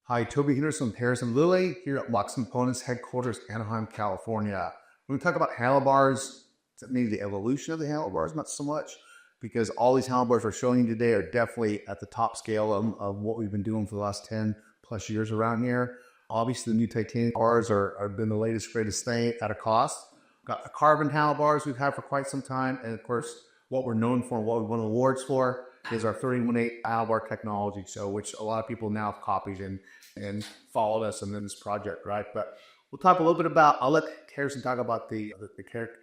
Hi, Toby Henderson from Harrison Lilly here at Lux Components headquarters, Anaheim, California. When we talk about handlebars, maybe the evolution of the handlebars, not so much, because all these handlebars we're showing you today are definitely at the top scale of what we've been doing for the last 10 plus years around here. Obviously, the new titanium bars have been the latest, greatest thing at a cost. Got the carbon handlebars we've had for quite some time, and of course, what we're known for and what we won awards for is our 31.8 handlebar technology, so which a lot of people now have copied and followed us in this project, right? But we'll talk a little bit about, I'll let Harrison talk about the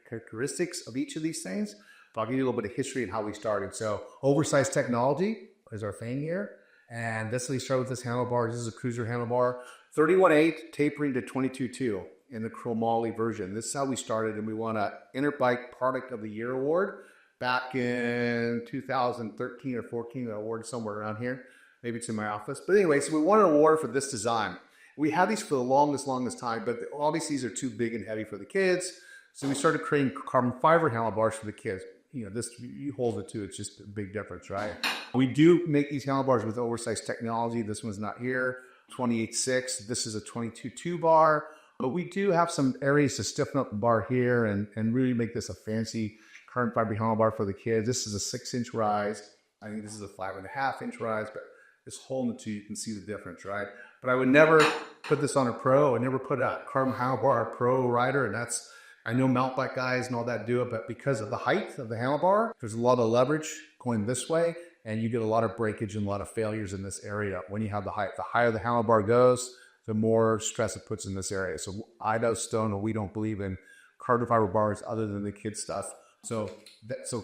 characteristics of each of these things, but I'll give you a little bit of history and how we started. So Oversized Technology is our thing here, and this we start with this handlebar. This is a cruiser handlebar, 31.8 tapering to 22.2 in the chromoly version. This is how we started, and we won a Interbike Product of the Year award back in 2013 or 14, an award somewhere around here. Maybe it's in my office. But anyway, so we won an award for this design. We had these for the longest time, but obviously these are too big and heavy for the kids. So we started creating carbon fiber handlebars for the kids. You know, this, you hold it too, it's just a big difference, right? We do make these handlebars with oversized technology. This one's not here, 28.6. This is a 22.2 bar. But we do have some areas to stiffen up the bar here and really make this a fancy carbon fiber handlebar for the kids. This is a 6-inch rise. I think this is a 5.5-inch rise, but just holding it to you can see the difference, right? But I would never put this on a pro. I would never put a carbon handlebar a pro rider, and that's, I know mountain bike guys and all that do it, but because of the height of the handlebar, there's a lot of leverage going this way, and you get a lot of breakage and a lot of failures in this area when you have the height. The higher the handlebar goes, the more stress it puts in this area. So I know Stone, we don't believe in carbon fiber bars other than the kid stuff. So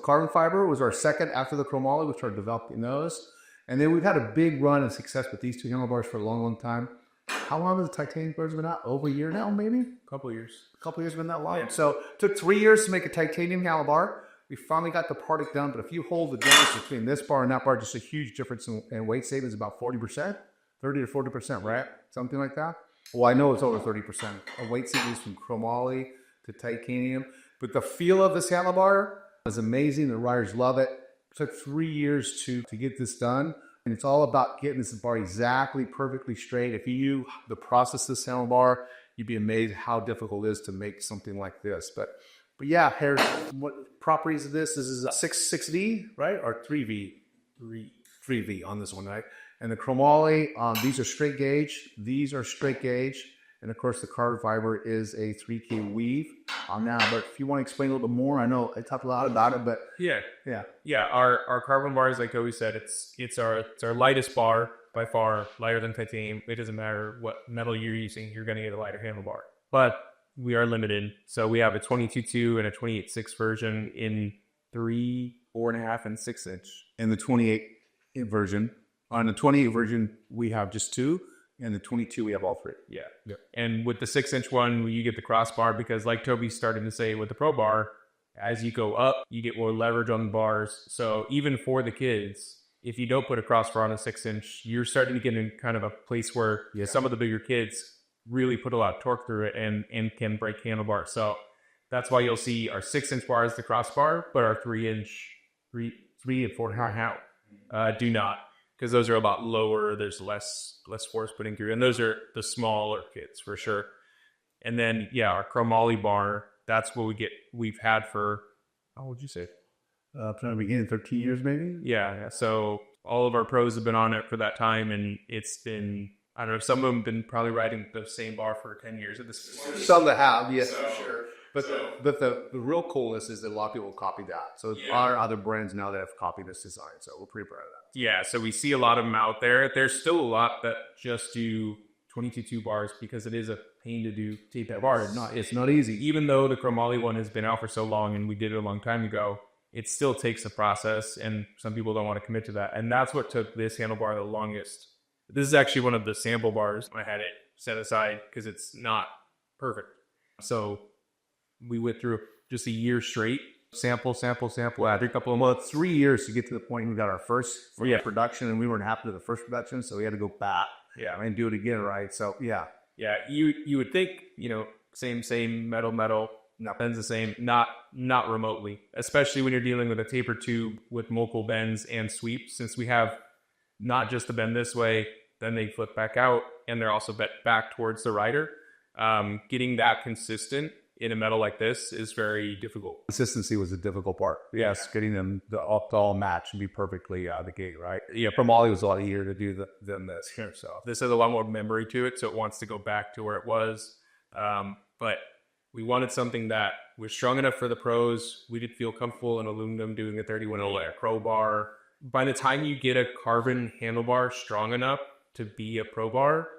carbon fiber was our second after the chromoly. We started developing those. And then we've had a big run of success with these two handlebars for a long time. How long have the titanium bars been out? Over a year now, maybe? A couple of years. A couple of years been that long. Yeah. So it took 3 years to make a titanium handlebar. We finally got the product done, but if you hold the difference between this bar and that bar, just a huge difference in weight savings, about 40%, 30 to 40%, right? Something like that. Well, I know it's over 30% of weight savings from chromoly to titanium. But the feel of this handlebar is amazing. The riders love it. It took 3 years to get this done. And it's all about getting this bar exactly perfectly straight. If you knew the process of this handlebar, you'd be amazed how difficult it is to make something like this. But yeah, Harris, what properties of this? This is a 6D, right? Or 3V? 3V on this one, right? And the chromoly, these are straight gauge. These are straight gauge. And of course, the carbon fiber is a 3K weave on now. But if you want to explain a little bit more, I know I talked a lot about it, but yeah. Our carbon bars, like Toby said, it's our lightest bar by far, lighter than titanium. It doesn't matter what metal you're using, you're going to get a lighter handlebar. But we are limited, so we have a 22.2 and a 28.6 version in 3, 4.5, and 6-inch. And the 28 version, on the 28 version, we have just 2. And the 22, we have all 3. Yeah. And with the 6-inch one, you get the crossbar because like Toby started to say with the Pro Bar, as you go up, you get more leverage on the bars. So even for the kids, if you don't put a crossbar on a 6-inch, you're starting to get in kind of a place where some of the bigger kids really put a lot of torque through it and can break handlebars. So that's why you'll see our 6-inch bar is the crossbar, but our 3-inch, 3 and 4.5 do not. Because those are a lot lower, there's less force putting through. And those are the smaller kids for sure. And then, our chromoly bar, that's what we've had for, how would you say? From the beginning, 13 years maybe? Yeah. So all of our pros have been on it for that time. And it's been, I don't know, some of them have been probably riding the same bar for 10 years at this point. Some that have, yes, for sure. But the real coolness is that a lot of people copy that. So there are other brands now that have copied this design. So we're pretty proud of that. Yeah, so we see a lot of them out there. There's still a lot that just do 22.2 bars because it is a pain to do tape that bar. It's not easy. Even though the chromoly one has been out for so long and we did it a long time ago, it still takes a process and some people don't want to commit to that. And that's what took this handlebar the longest. This is actually one of the sample bars. I had it set aside because it's not perfect. So we went through just a year straight. Sample. After a couple of months, 3 years to get to the point we got our first production, and we weren't happy with the first production, so we had to go back and do it again, right? So you would think, same metal, bends the same, not remotely, especially when you're dealing with a taper tube with multiple bends and sweeps, since we have not just the bend this way, then they flip back out, and they're also bent back towards the rider. Getting that consistent in a metal like this is very difficult. Consistency was the difficult part. Yes, getting them to all match and be perfectly out of the gate, right? Yeah, chromoly was a lot easier to do than this here. So this has a lot more memory to it, so it wants to go back to where it was. But we wanted something that was strong enough for the pros. We did feel comfortable in aluminum doing a 3108 crowbar. By the time you get a carbon handlebar strong enough to be a pro bar,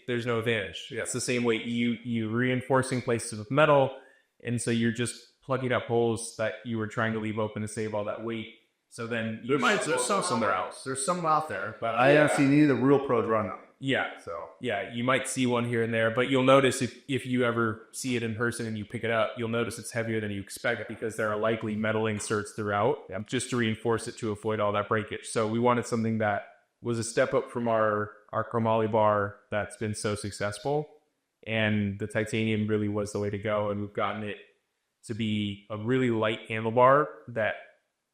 there's no advantage. It's the same way you reinforcing places with metal, and so you're just plugging up holes that you were trying to leave open to save all that weight. So then there's some somewhere else. There's some out there, but I haven't seen any of the real pros run them. Yeah. So yeah, you might see one here and there, but you'll notice if you ever see it in person and you pick it up, you'll notice it's heavier than you expect because there are likely metal inserts throughout, just to reinforce it to avoid all that breakage. So we wanted something that was a step up from our chromoly bar that's been so successful, and the titanium really was the way to go, and we've gotten it to be a really light handlebar that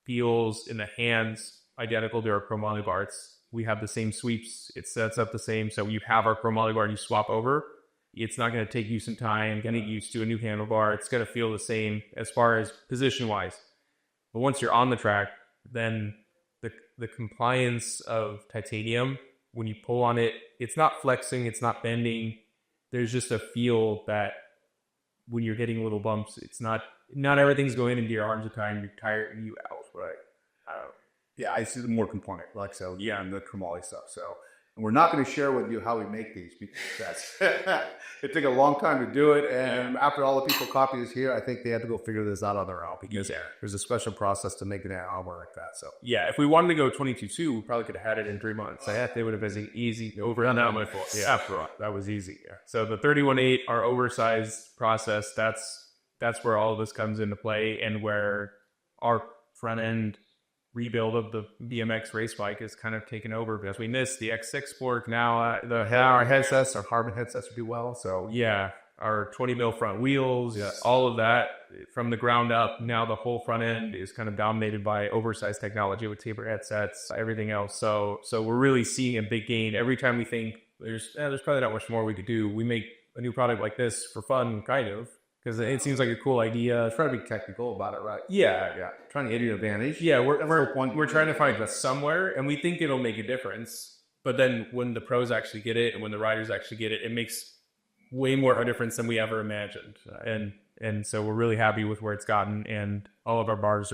feels in the hands identical to our chromoly bar. We have the same sweeps, it sets up the same, so you have our chromoly bar and you swap over, it's not going to take you some time getting used to a new handlebar. It's going to feel the same as far as position wise, but once you're on the track, then the compliance of titanium, when you pull on it, it's not flexing, it's not bending. There's just a feel that when you're getting little bumps, it's not everything's going into your arms at the time, you're tired and you out. Right. Yeah, I see the more component, like so. Yeah, and the chromoly stuff. So, and we're not going to share with you how we make these because that's it took a long time to do it. And after all the people copy this here, I think they had to go figure this out on their own because there's a special process to make an album like that. So yeah, if we wanted to go 22.2, we probably could have had it in 3 months. They would have been easy over. Not my fault. Yeah, after all, that was easy. Yeah. So the 31.8, our oversized process, that's where all of this comes into play, and where our front end rebuild of the BMX race bike is kind of taken over because we missed the X6 fork. Now our headsets, our carbon headsets would do well. So yeah, our 20 mil front wheels, all of that from the ground up. Now the whole front end is kind of dominated by Oversized Technology with taper headsets, everything else. So we're really seeing a big gain every time we think there's probably not much more we could do. We make a new product like this for fun, kind of. Because it seems like a cool idea. Trying to be technical about it, right? Yeah. Trying to get you an advantage. Yeah, we're trying to find this somewhere, and we think it'll make a difference. But then when the pros actually get it, and when the riders actually get it, it makes way more of a difference than we ever imagined. And so we're really happy with where it's gotten, and all of our bars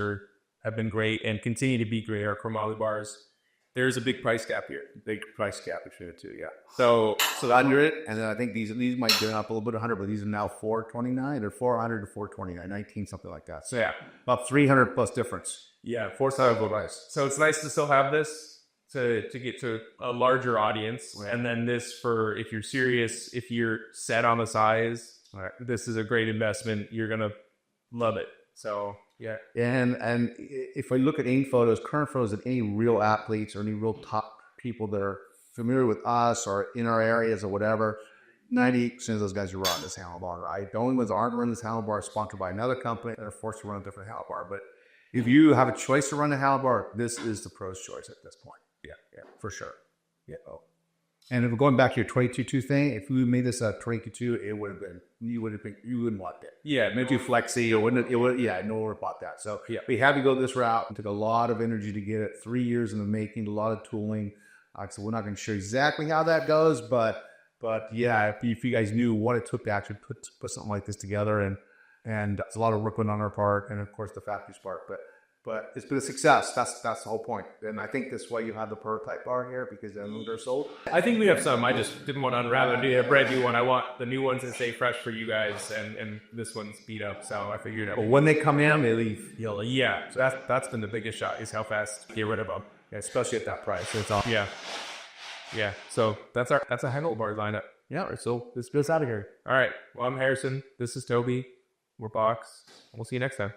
have been great and continue to be great. Our chromoly bars. There's a big price gap here. Big price gap between the two, yeah. So under it, and then I think these might go up a little bit 100, but these are now $429 or $400 to $429, 19 something like that. So yeah, about 300 plus difference. Yeah, $400 price. So it's nice to still have this to get to a larger audience, and then this for if you're serious, if you're set on the size, this is a great investment. You're gonna love it. So. Yeah, and if I look at any photos, current photos of any real athletes or any real top people that are familiar with us or in our areas or whatever, 98% of those guys are running this handlebar, right? The only ones that aren't running this handlebar are sponsored by another company and are forced to run a different handlebar. But if you have a choice to run the handlebar, this is the pro's choice at this point. Yeah, for sure. Yeah. And if we're going back to your 22.2 thing, if we made this a 22.2, it would have been, you wouldn't want that. Yeah, it made you flexy. No one would have bought that. So yeah, we had to go this route. It took a lot of energy to get it, 3 years in the making, a lot of tooling. So we're not going to show exactly how that goes, but yeah, if you guys knew what it took to actually put something like this together, and it's a lot of work on our part, and of course the factory's part, but it's been a success. That's the whole point. And I think that's why you have the prototype bar here, because then they're sold. I think we have some. I just didn't want to unravel do a brand new one. I want the new ones to stay fresh for you guys, and this one's beat up. So I figured out. But when they come in, they leave. Yeah. So that's been the biggest shot, is how fast to get rid of them. Yeah, especially at that price. It's all. Yeah. So that's a handlebar lineup. Yeah. So let's get us out of here. All right. Well, I'm Harrison. This is Toby. We're Box. We'll see you next time.